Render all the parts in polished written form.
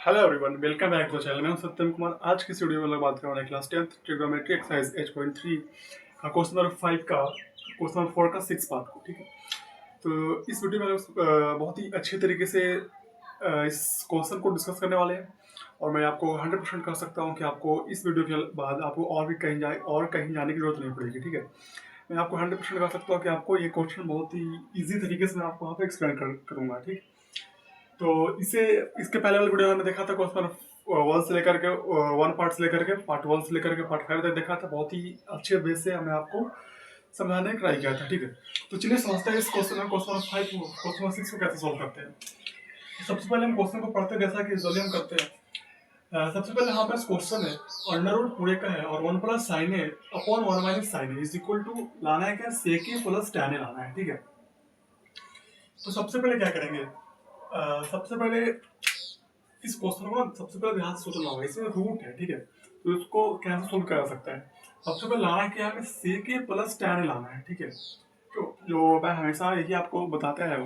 Hello everyone, welcome back to the channel. मैं हूं सत्यम कुमार। आज की इस वीडियो में लोग बात करने वाले class 10th trigonometry exercise H.3 का क्वेश्चन नंबर 5 का क्वेश्चन नंबर 4 का 6 पार्ट को। ठीक है, तो इस वीडियो में लोग बहुत ही अच्छे तरीके से इस क्वेश्चन को डिस्कस करने वाले हैं और मैं आपको 100% कह सकता हूं कि आपको इस वीडियो के बाद आपको और भी कहीं जाने की जरूरत नहीं पड़ेगी। ठीक है, मैं आपको 100% कह सकता हूँ कि आपको ये क्वेश्चन बहुत ही ईजी तरीके से मैं आपको वहाँ पे एक्सप्लेन करूँगा। ठीक, तो इसे इसके पहले वाले वीडियो में हमने देखा था क्वेश्चन वन से लेकर के वन पार्ट से लेकर के पार्ट वन से लेकर के पार्ट 5 तक देखा था। बहुत ही अच्छे वे से हमें आपको समझाने का ट्राई किया था। ठीक है, तो चलिए समझते हैं इस क्वेश्चन नंबर 5 क्वेश्चन नंबर 6 को कैसे सॉल्व करते हैं। सबसे पहले हम क्वेश्चन को पढ़ते हैं जैसा कि यूजुअली हम करते हैं। सबसे पहले हमारे पास क्वेश्चन है, अंडर रूट पूरे का है और 1 plus sine A upon 1 minus sine A is equal to लाना है क्या, सेक ए प्लस टैन ए लाना है। ठीक है, तो सबसे पहले क्या करेंगे, सबसे पहले इस क्वेश्चन को ना सबसे पहले ध्यान से सोचना होगा। इसमें रूट है, ठीक है, तो इसको कैसे सोल्व करा सकता है। सबसे पहले लाना क्या है, हमें सेक ए प्लस टैन लाना है। ठीक है, तो जो मैं हमेशा यही आपको बताता है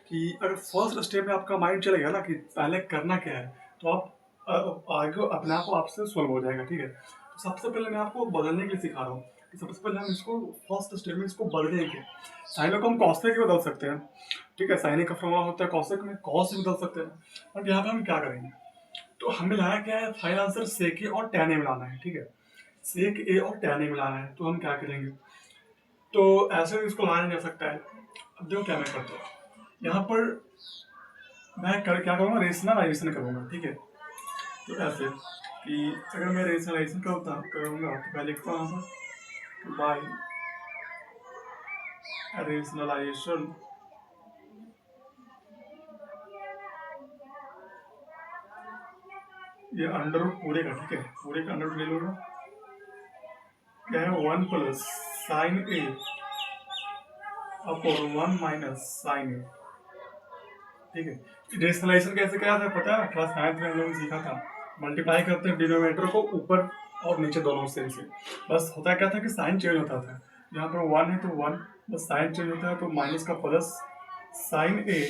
कि अगर फर्स्ट स्टेप में आपका माइंड चलेगा ना कि पहले करना क्या है, तो आप आगे अपने आप आपसे सोल्व हो जाएगा। ठीक है, तो सबसे पहले मैं आपको बदलने के लिए सिखा रहा हूँ कि सबसे पहले हम इसको फर्स्ट स्टेप में इसको बदलेंगे। साइनों को हम कॉस से बदल सकते हैं। ठीक है, साइन का फॉर्मूला होता है कॉसेक में, कॉस से बदल सकते हैं। बट यहाँ पे हम क्या करेंगे, तो हमें लाना क्या है, फाइनल आंसर सेक ए और टैन ए मिलाना है। ठीक है, सेक ए और टैन ए मिलाना है, तो हम क्या करेंगे, तो ऐसे इसको लाया नहीं जा सकता है। अब देखो क्या मैं करता हूँ, यहाँ पर क्या करूँगा, रेशनलाइजेशन करूँगा। ठीक है, तो ऐसे कि अगर मैं रेशनलाइजेशन करूँगा तो पहले लिखता हूँ बाई रेशनलाइजेशन ये अंडर रूट पूरे का। ठीक है, पूरे का अंडर रूट ले लूँगा, क्या है 1 plus sine A upon 1 minus sine ए। ठीक है, रेशनलाइजेशन कैसे क्या था पता है, क्लास 9th में हम लोगों ने सीखा था। मल्टीप्लाई करते हैं डिनोमिनेटर को ऊपर और नीचे दोनों से। बस होता क्या था कि साइन चेंज होता था, यहाँ पर 1 है तो 1, बस साइन चेंज होता है तो माइनस का plus sine A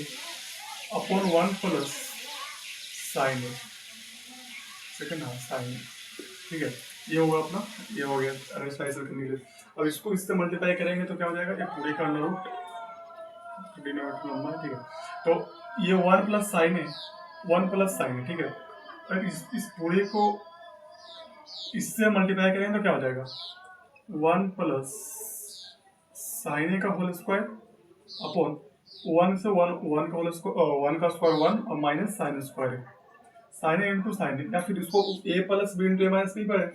upon 1 plus sine A, second हाँ साइन ए। ठीक है, ये होगा अपना, ये हो गया रेशनलाइजेशन करने के लिए। अब इसको इससे मल्टीप्लाई करेंगे तो क्या हो जाएगा, ये पूरे का अंडर रूट डिनोमिनेटर नंबर। ठीक है, तो ये 1 प्लस साइन है, 1 प्लस साइन है। ठीक है, अब इस पूरे को इससे मल्टीप्लाई करेंगे तो क्या हो जाएगा, 1 प्लस साइन ए का होल स्क्वायर अपॉन 1 से 1 का होल स्क्वायर, 1 का स्क्वायर 1 और माइनस साइन स्क्वायर है, sine A into sine A, या फिर इसको A plus B into A minus B पर है।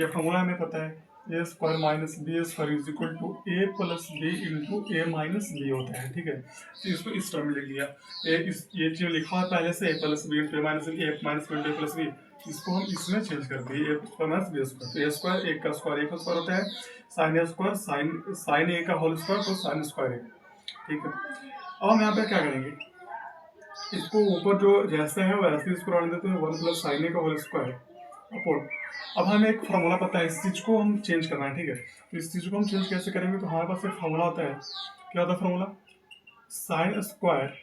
ये फॉर्मूला हमें पता है, A square minus B square is equal to A plus B into A minus B होता है। ठीक है, तो इसको इस टर्म में लिख लिया। ये चीज लिखा है पहले से, ए plus B into A minus B, A minus B into A plus B, इसको हम इसमें चेंज कर दिए, ए स्क्वायर माइनस बी स्क्वायर, तो ए स्क्वायर एक का स्क्वायर एक का स्क्वायर होता है, साइन ए स्क्वायर साइन ए का होल स्क्वायर तो साइन स्क्वायर है। ठीक है, अब हम यहाँ पे क्या करेंगे, इसको ऊपर जो जैसे है वैसे इसको रख देते हैं, 1 प्लस साइन ए का होल स्क्वायर अपॉन, अब हमें एक फॉर्मूला पता है, इस चीज को हम चेंज करना है। ठीक है, तो इस चीज को हम चेंज कैसे करेंगे, तो हमारे पास एक फॉर्मूला होता है, क्या होता है formula, sine square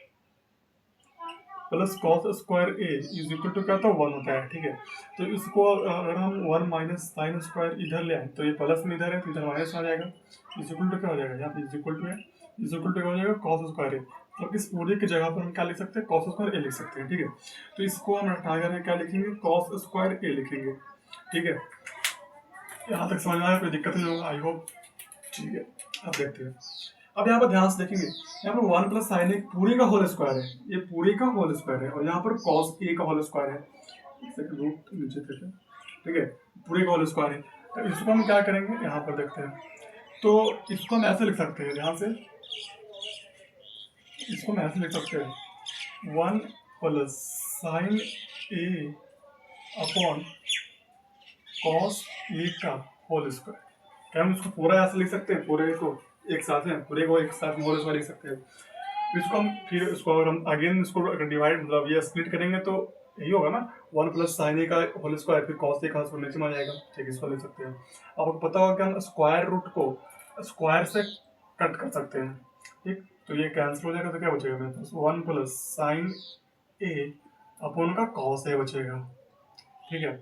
plus cos square A is equal to क्या होता है, 1 होता है। ठीक है, तो इसको अगर हम 1 माइनस साइन स्क्वायर इधर ले आए तो ये प्लस में इधर है तो इधर माइनस आ जाएगा, इज इक्वल टू क्या हो जाएगा, यहाँ पे इज इक्वल टू है, इज इक्वल टू क्या हो जाएगा, कॉस स्क्वायर ए। तो इस पूरे की जगह पर हम क्या लिख सकते हैं, कॉस स्क्वायर ए लिख सकते हैं। ठीक है, तो इसको हम हटा कर क्या लिखेंगे, कॉस स्क्वायर ए लिखेंगे। ठीक है, यहाँ तक समझ में आया, कोई दिक्कत नहीं होगा आई होप। ठीक है, अब देखते हैं, अब यहाँ पर ध्यान से देखेंगे, यहाँ पर 1 प्लस साइन ए पूरे का होल स्क्वायर है, ये पूरे का होल स्क्वायर है, और यहाँ पर कॉस ए का होल स्क्वायर है, रूट नीचे तक है। ठीक है, पूरे का होल स्क्वायर है, तो इसको हम क्या करेंगे, यहाँ पर देखते हैं, तो इसको हम ऐसे लिख सकते हैं, ध्यान से, इसको हम ऐसे लिख सकते हैं, 1 plus sine A upon cos A का होल स्क्वायर। क्या हम इसको पूरा ऐसे लिख सकते हैं, पूरे को एक साथ है, पूरे को एक साथ होल स्क्वायर लिख सकते हैं। इसको हम फिर इसको अगर हम अगेन इसको डिवाइड मतलब ये स्प्लिट करेंगे तो यही होगा ना, 1 प्लस साइन ए का होल स्क्वायर फिर कॉस ए का स्क्वायर नीचे में आ जाएगा। ठीक, इसको लिख सकते हैं। अब आपको पता होगा कि हम स्क्वायर रूट को स्क्वायर से कट कर सकते हैं। ठीक, तो ये कैंसिल हो जाएगा तो क्या बचेगा मेरे पास, 1 प्लस साइन ए अपॉन का कॉस ए बचेगा, ठीक है।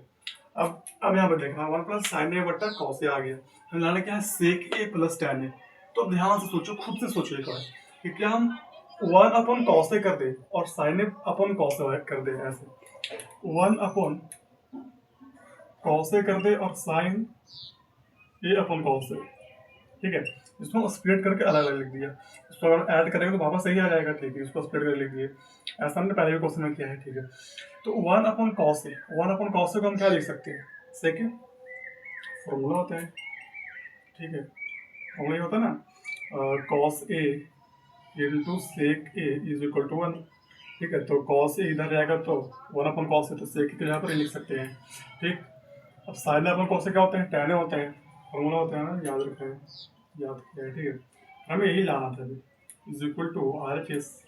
अब यहाँ पे देखना 1 प्लस साइन ए बट्टा कॉस ए आ गया, हमें लाना क्या है सेक ए प्लस टैन ए। तो अब ध्यान से सोचो, खुद से सोचो एक बार कि क्या हम 1 अपॉन कॉस ए कर दे और sign A upon cos A कर दे, ऐसे 1 अपॉन कॉस ए कर दे और sign A upon cos A, ठीक है। इसको स्प्लिट करके अलग अलग लिख दिया, इसको अगर ऐड करेंगे तो वापस सही आ जाएगा, ठीक है। इसको स्प्लिट करके लिख दिए, ऐसा हमने पहले भी क्वेश्चन में किया है, ठीक है। तो 1 upon cos A, 1 upon cos A को हम क्या लिख सकते हैं, सेकंड फॉर्मूला होता है, ठीक है। फॉर्मूला ये होता है ना, cos A into sec A is equal to 1, ठीक है। तो कॉस ए इधर जाएगा तो 1 अपॉन कॉस ए, तो सेक के यहाँ पर लिख सकते हैं, ठीक। अब साइन अपॉन कॉस ए क्या होते हैं, टैन ए होते हैं, फॉर्मूला होता है ना, याद रखें, याद किया है, ठीक है। हमें यही लाना था अभी, is equal to R H S,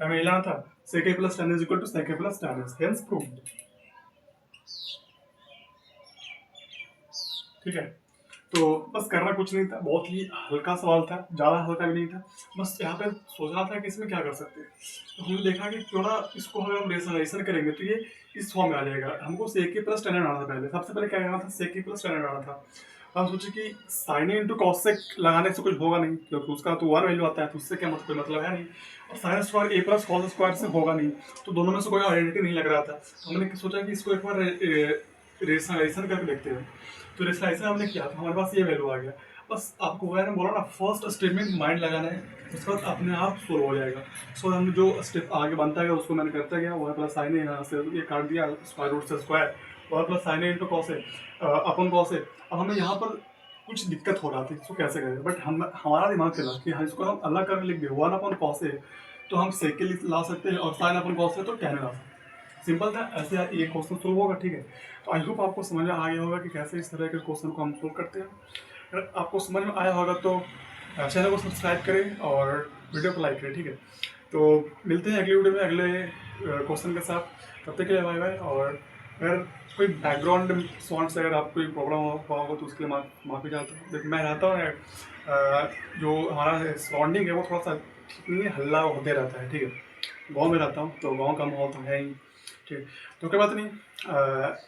हमें यही लाना था sec A plus tan is equal to sec A plus tan S, hence proved, ठीक है। तो बस करना कुछ नहीं था, बहुत ही हल्का सवाल था, ज़्यादा हल्का भी नहीं था, बस यहाँ पे सोचना था कि इसमें क्या कर सकते हैं। तो हमने देखा कि क्यों ना इसको अगर हम रेशनलाइजेशन करेंगे तो ये इस फॉर्म में आ जाएगा। हमको सेक के प्लस टेन आना था, पहले सबसे पहले क्या करना था, सेक के प्लस टेन आना था। हम सोचे कि साइन इंटू कॉस सेक लगाने से कुछ होगा नहीं, क्योंकि उसका तो 1 वैल्यू आता है, तो उससे क्या मतलब, कोई मतलब है नहीं। और साइन स्क्वायर ए प्लस कॉस स्क्वायर से होगा नहीं, तो दोनों में से कोई आइडेंटिटी नहीं लग रहा था। हमने सोचा कि इसको एक बार रेशनलाइजेशन करके देखते हैं। तो रेशनलाइजेशन हमने किया तो हमारे पास ये वैल्यू आ गया। बस आपको मैंने बोला ना, फर्स्ट स्टेटमेंट माइंड लगाना है, उसके बाद अपने आप सोल्व हो जाएगा। सो हमने जो स्टेप आगे बनता गया उसको मैंने करता गया। 1 प्लस साइन ए, यहाँ से ये काट दिया, स्क्वायर रूट से square, 1 plus sine A into cos A upon cos A. अब हमें यहाँ पर कुछ दिक्कत हो रहा थी, इसको कैसे करें, बट हमारा दिमाग चला कि हाँ इसको हम अलग करके लिख दे, 1 अपन कॉस ए तो हम सेक के ला सकते हैं, और साइन अपन कॉस ए तो टैन ला सकते हैं। सिंपल था, ऐसे ये क्वेश्चन सोल्व होगा, ठीक है। तो आई होप आपको समझ में आ गया होगा कि कैसे इस तरह के क्वेश्चन को हम सोल्व करते हैं। अगर आपको समझ में आया होगा तो चैनल को सब्सक्राइब करें और वीडियो को लाइक करें, ठीक है। तो मिलते हैं अगली वीडियो में अगले क्वेश्चन के साथ, तब तक के लिए बाय बाय। और अगर कोई बैकग्राउंड साउंड से अगर आपको कोई प्रॉब्लम होगा तो उसके लिए माफ़ी चाहता हूँ। लेकिन मैं रहता हूँ, जो हमारा सराउंडिंग है वो थोड़ा सा ठीक नहीं है, हल्ला होते रहता है, ठीक है। गाँव में रहता हूँ तो गाँव का माहौल तो है ही, ठीक। तो कोई बात नहीं,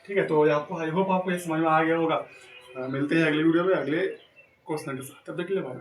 ठीक है। तो आपको आई होप आपको ये समझ में आ गया होगा। मिलते हैं अगली वीडियो में अगले क्वेश्चन के साथ, तब तक के लिए बाय।